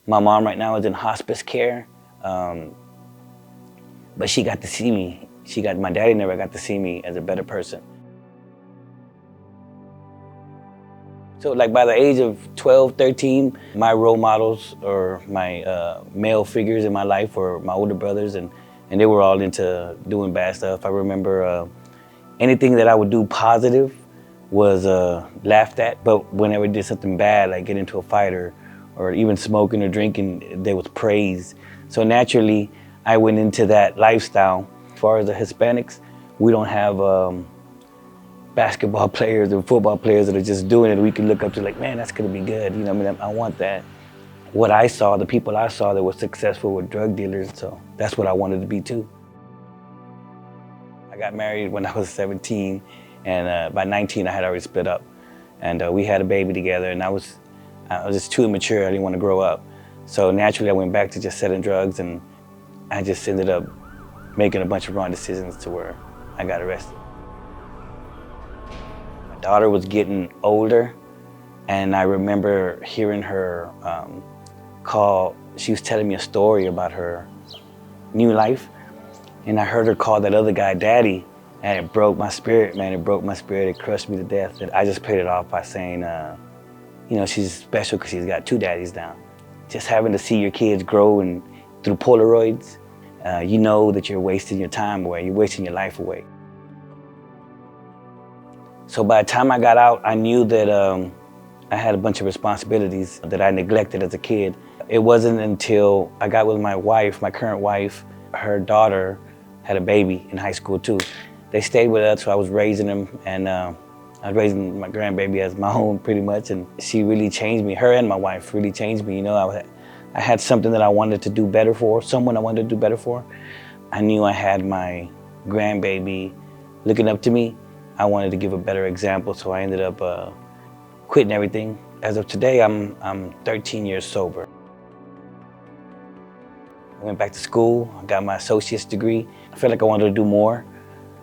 My mom right now is in hospice care, but she got to see me. My daddy never got to see me as a better person. So like by the age of 12, 13, my role models or my male figures in my life were my older brothers, and they were all into doing bad stuff. I remember anything that I would do positive was laughed at, but whenever I did something bad, like get into a fight or even smoking or drinking, there was praise. So naturally, I went into that lifestyle. As far as the Hispanics, we don't have basketball players and football players that are just doing it. We can look up to like, man, that's gonna be good. You know, I mean, I want that. What I saw, the people I saw that were successful were drug dealers, so that's what I wanted to be too. I got married when I was 17, and by 19 I had already split up. And we had a baby together, and I was just too immature. I didn't want to grow up. So naturally I went back to just selling drugs, and I just ended up making a bunch of wrong decisions to where I got arrested. My daughter was getting older, and I remember hearing her call. She was telling me a story about her new life, and I heard her call that other guy daddy, and it broke my spirit, man. It broke my spirit. It crushed me to death. And I just played it off by saying, you know, she's special because she's got two daddies now. Just having to see your kids grow and through Polaroids, you know that you're wasting your time away. You're wasting your life away. So by the time I got out, I knew that I had a bunch of responsibilities that I neglected as a kid. It wasn't until I got with my wife, my current wife, her daughter had a baby in high school too. They stayed with us, so I was raising them, and I was raising my grandbaby as my own pretty much, and she really changed me. Her and my wife really changed me. You know, I had something that I wanted to do better for, someone I wanted to do better for. I knew I had my grandbaby looking up to me. I wanted to give a better example, so I ended up quitting everything. As of today, I'm 13 years sober. I went back to school, I got my associate's degree. I felt like I wanted to do more,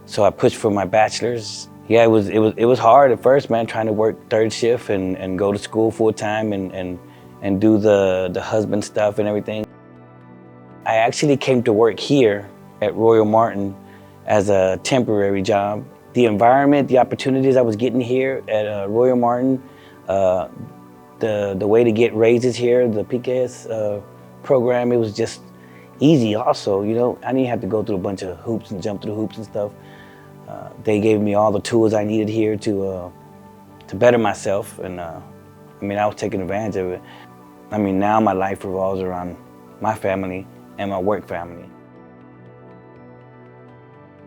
so I pushed for my bachelor's. Yeah, it was hard at first, man, trying to work third shift and go to school full time and do the husband stuff and everything. I actually came to work here at RoyOMartin as a temporary job. The environment, the opportunities I was getting here at RoyOMartin, the way to get raises here, the PKS program, it was just easy also, you know. I didn't have to go through a bunch of hoops and jump through hoops and stuff. They gave me all the tools I needed here to better myself, and I mean, I was taking advantage of it. I mean, now my life revolves around my family and my work family.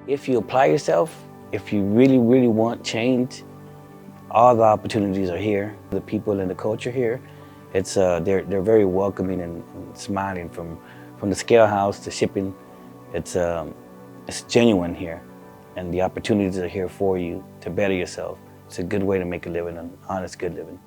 If you apply yourself, if you really, really want change, all the opportunities are here. The people and the culture here, it's they're very welcoming and smiling from the scale house to shipping. It's genuine here, and the opportunities are here for you to better yourself. It's a good way to make a living, an honest, good living.